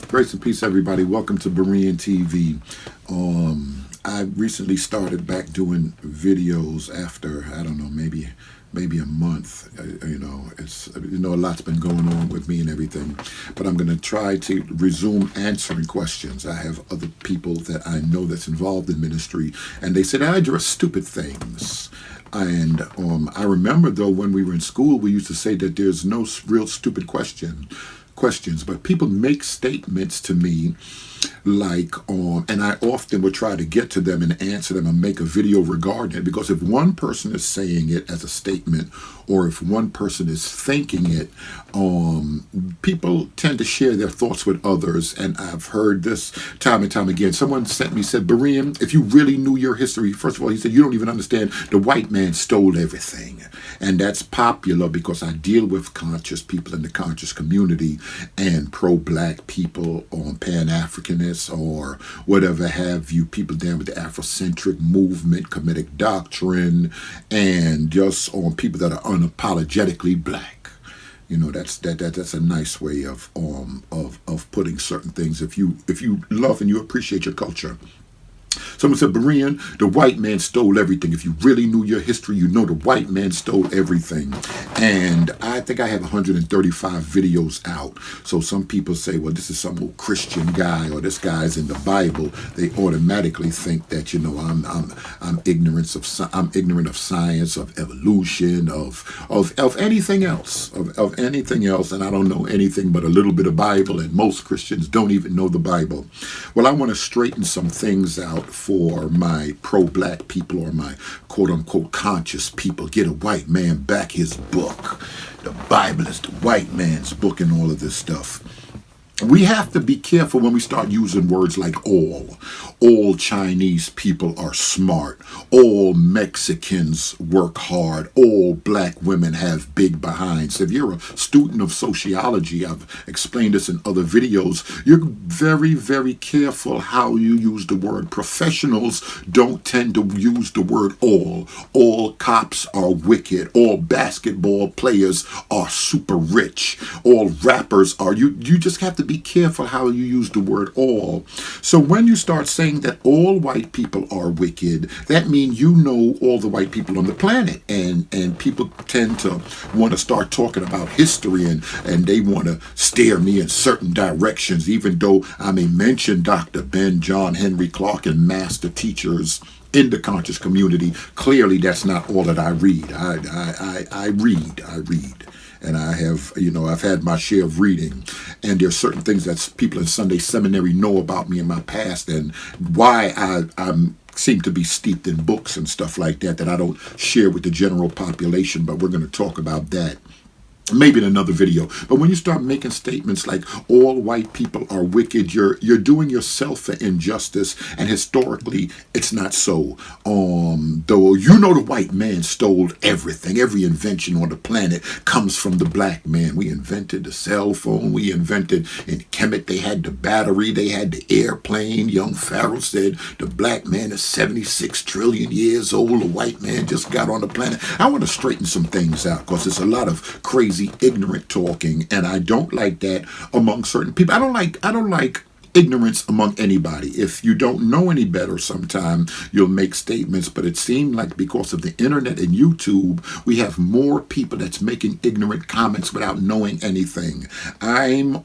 Grace and peace, everybody. Welcome to Berean TV. I recently started back doing videos after, I don't know, maybe a month. It's a lot's been going on with me and everything, but I'm going to try to resume answering questions. I have other people that I know that's involved in ministry, and they said I address stupid things. And I remember, though, when we were in school, we used to say that there's no real stupid questions, but people make statements to me like, and I often would try to get to them and answer them and make a video regarding it, because if one person is saying it as a statement, or if one person is thinking it, people tend to share their thoughts with others. And I've heard this time and time again. Someone said, Berean, if you really knew your history, first of all, he said, you don't even understand the white man stole everything. And that's popular because I deal with conscious people in the conscious community and pro-black people, Pan-Africanists, or whatever have you, people down with the Afrocentric movement, Kemetic doctrine, and just on people that are unapologetically black. That's a nice way of putting certain things. If you love and you appreciate your culture. Someone said, Berean, the white man stole everything. If you really knew your history, you know the white man stole everything. And I think I have 135 videos out. So some people say, well, this is some old Christian guy, or this guy's in the Bible. They automatically think that, I'm ignorant of science, of evolution, of anything else, of anything else. And I don't know anything but a little bit of Bible. And most Christians don't even know the Bible. Well, I want to straighten some things out for my pro-black people, or my quote-unquote conscious people. Get a white man back his book. The Bible is the white man's book and all of this stuff. We have to be careful when we start using words like all. All Chinese people are smart. All Mexicans work hard. All black women have big behinds. If you're a student of sociology, I've explained this in other videos, you're very, very careful how you use the word. Professionals don't tend to use the word all. All cops are wicked. All basketball players are super rich. All rappers are, you just have to be careful how you use the word all. So when you start saying that all white people are wicked, that means you know all the white people on the planet. And people tend to want to start talking about history, and they want to steer me in certain directions, even though I may mention Dr. Ben, John Henry Clark, and master teachers in the conscious community. Clearly, that's not all that I read. I read. And I have, I've had my share of reading. And there's certain things that people in Sunday seminary know about me in my past, and why I seem to be steeped in books and stuff like that I don't share with the general population. But we're going to talk about that maybe in another video. But when you start making statements like all white people are wicked, you're doing yourself an injustice, and historically it's not so. Though the white man stole everything. Every invention on the planet comes from the black man. We invented the cell phone. We invented, in Kemet, they had the battery, they had the airplane. Young Pharaoh said the black man is 76 trillion years old. The white man just got on the planet. I want to straighten some things out, because there's a lot of crazy ignorant talking, and I don't like that among certain people. I don't like ignorance among anybody. If you don't know any better, sometime you'll make statements, but it seemed like because of the internet and YouTube, we have more people that's making ignorant comments without knowing anything. I'm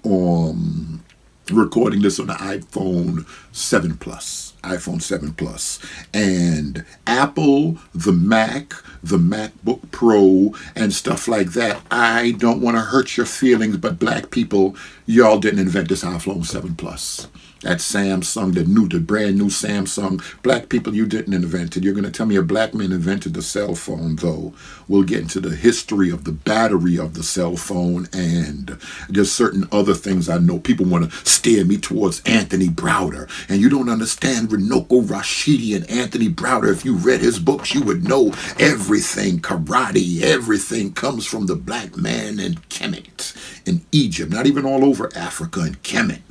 recording this on the iPhone 7 Plus, and Apple, the Mac, the MacBook Pro, and stuff like that. I don't want to hurt your feelings, but black people, y'all didn't invent this iPhone 7 Plus. That Samsung, the brand new Samsung, black people, you didn't invent it. You're going to tell me a black man invented the cell phone, though. We'll get into the history of the battery of the cell phone, and there's certain other things I know. People want to steer me towards Anthony Browder, and you don't understand Runoko Rashidi and Anthony Browder. If you read his books, you would know everything. Karate, everything comes from the black man in Kemet, in Egypt, not even all over Africa, in Kemet.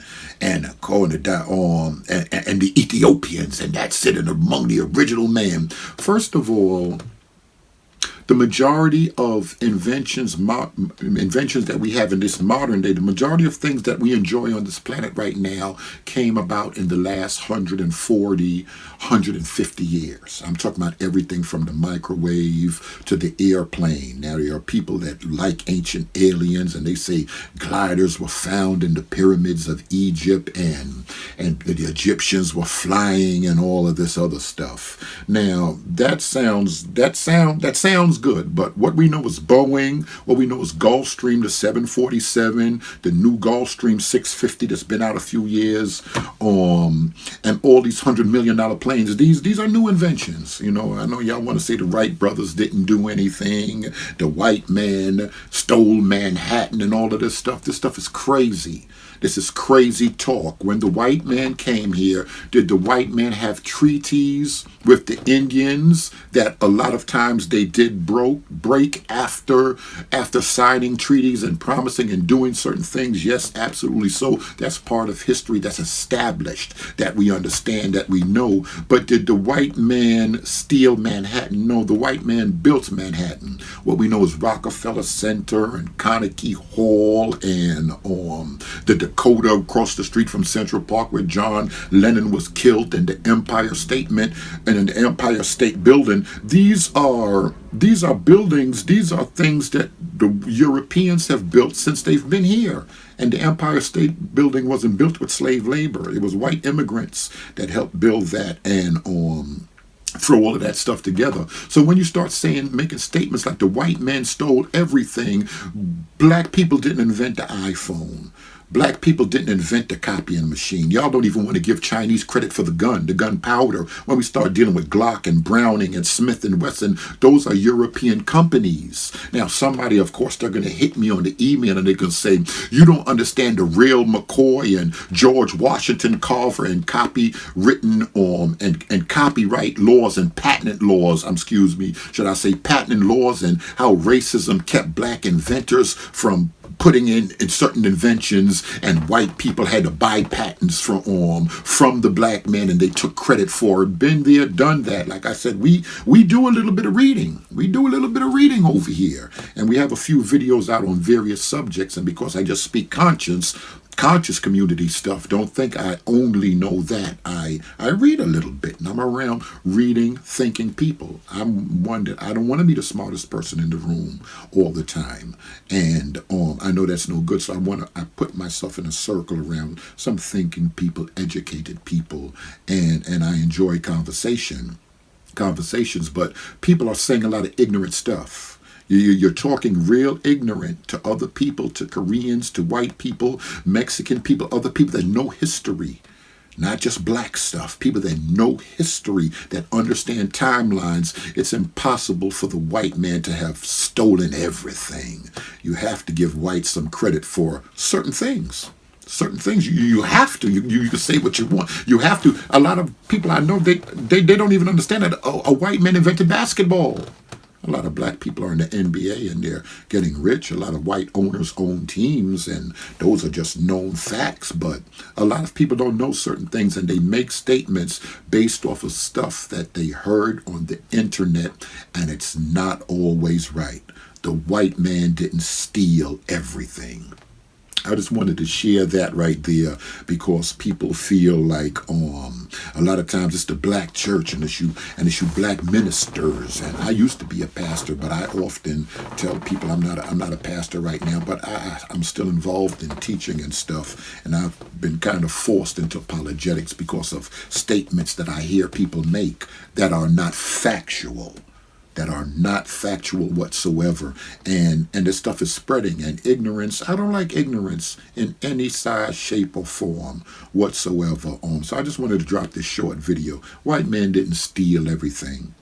And according to and the Ethiopians, and that's sitting among the original man. First of all, The majority of inventions that we have in this modern day, the majority of things that we enjoy on this planet right now came about in the last 140, 150 years. I'm talking about everything from the microwave to the airplane. Now, there are people that like ancient aliens, and they say gliders were found in the pyramids of Egypt, and the Egyptians were flying and all of this other stuff. Now, that sounds good, but what we know is Boeing, what we know is Gulfstream, the 747, the new Gulfstream 650 that's been out a few years, and all these $100 million planes. These are new inventions. You know, I know y'all want to say the Wright brothers didn't do anything, the white man stole Manhattan and all of this stuff. This stuff is crazy. This is crazy talk. When the white man came here, did the white man have treaties with the Indians that a lot of times they did break after signing treaties and promising and doing certain things? Yes, absolutely so. That's part of history that's established, that we understand, that we know. But did the white man steal Manhattan? No, the white man built Manhattan. What we know is Rockefeller Center and Carnegie Hall and the Dakota across the street from Central Park where John Lennon was killed, and the Empire Statement and in the Empire State Building. These are buildings, these are things that the Europeans have built since they've been here. And the Empire State Building wasn't built with slave labor. It was white immigrants that helped build that and throw all of that stuff together. So when you start making statements like the white man stole everything, black people didn't invent the iPhone. Black people didn't invent the copying machine. Y'all don't even want to give Chinese credit for the gunpowder. When we start dealing with Glock and Browning and Smith and Wesson, those are European companies. Now, somebody, of course, they're going to hit me on the email and they're going to say, you don't understand the real McCoy and George Washington Carver and copywritten and copyright laws and patent laws, patent laws, and how racism kept black inventors from putting in certain inventions, and white people had to buy patents from the black men, and they took credit for it. Been there, done that. Like I said, we do a little bit of reading. We do a little bit of reading over here, and we have a few videos out on various subjects. And because I just speak conscious community stuff, don't think I only know that. I read a little bit, and I'm around reading, thinking people. I'm one that I don't want to be the smartest person in the room all the time, and I know that's no good. So I put myself in a circle around some thinking people, educated people, and I enjoy conversations. But people are saying a lot of ignorant stuff. You're talking real ignorant to other people, to Koreans, to white people, Mexican people, other people that know history, not just black stuff, people that know history, that understand timelines. It's impossible for the white man to have stolen everything. You have to give whites some credit for certain things. Certain things you have to. You can say what you want. You have to. A lot of people I know, they don't even understand that a white man invented basketball. A lot of black people are in the NBA and they're getting rich. A lot of white owners own teams, and those are just known facts. But a lot of people don't know certain things, and they make statements based off of stuff that they heard on the internet, and it's not always right. The white man didn't steal everything. I just wanted to share that right there, because people feel like a lot of times it's the black church and it's you black ministers. And I used to be a pastor, but I often tell people I'm not a pastor right now, but I'm still involved in teaching and stuff. And I've been kind of forced into apologetics because of statements that I hear people make that are not factual. Whatsoever, and this stuff is spreading. And ignorance, I don't like ignorance in any size, shape, or form whatsoever. So I just wanted to drop this short video. White man didn't steal everything.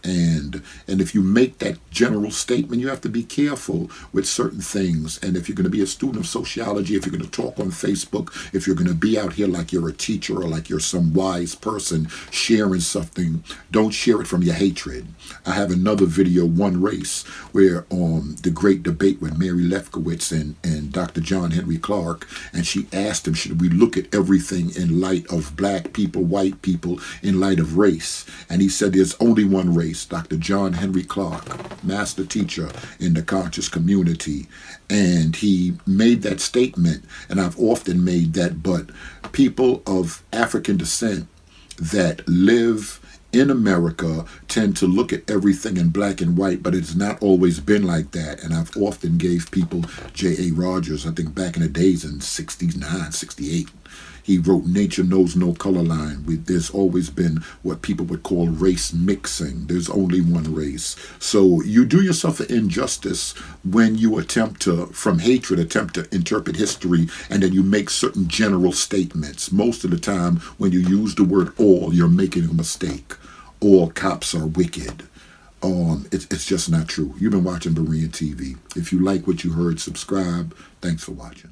And if you make that general statement, you have to be careful with certain things. And if you're going to be a student of sociology, if you're going to talk on Facebook, if you're going to be out here like you're a teacher or like you're some wise person sharing something, don't share it from your hatred. I have another video, One Race, where the great debate with Mary Lefkowitz and Dr. John Henry Clark, and she asked him, should we look at everything in light of black people, white people, in light of race? And he said there's only one race. race, Dr. John Henry Clark, master teacher in the conscious community. And he made that statement, and I've often made that, but people of African descent that live in America tend to look at everything in black and white, but it's not always been like that. And I've often gave people J.A. Rogers, I think back in the days in 69, 68, he wrote Nature Knows No Color Line. There's always been what people would call race mixing. There's only one race. So you do yourself an injustice when you attempt to, from hatred, attempt to interpret history, and then you make certain general statements. Most of the time, when you use the word all, you're making a mistake. All cops are wicked. It's just not true. You've been watching Berean TV. If you like what you heard, subscribe. Thanks for watching.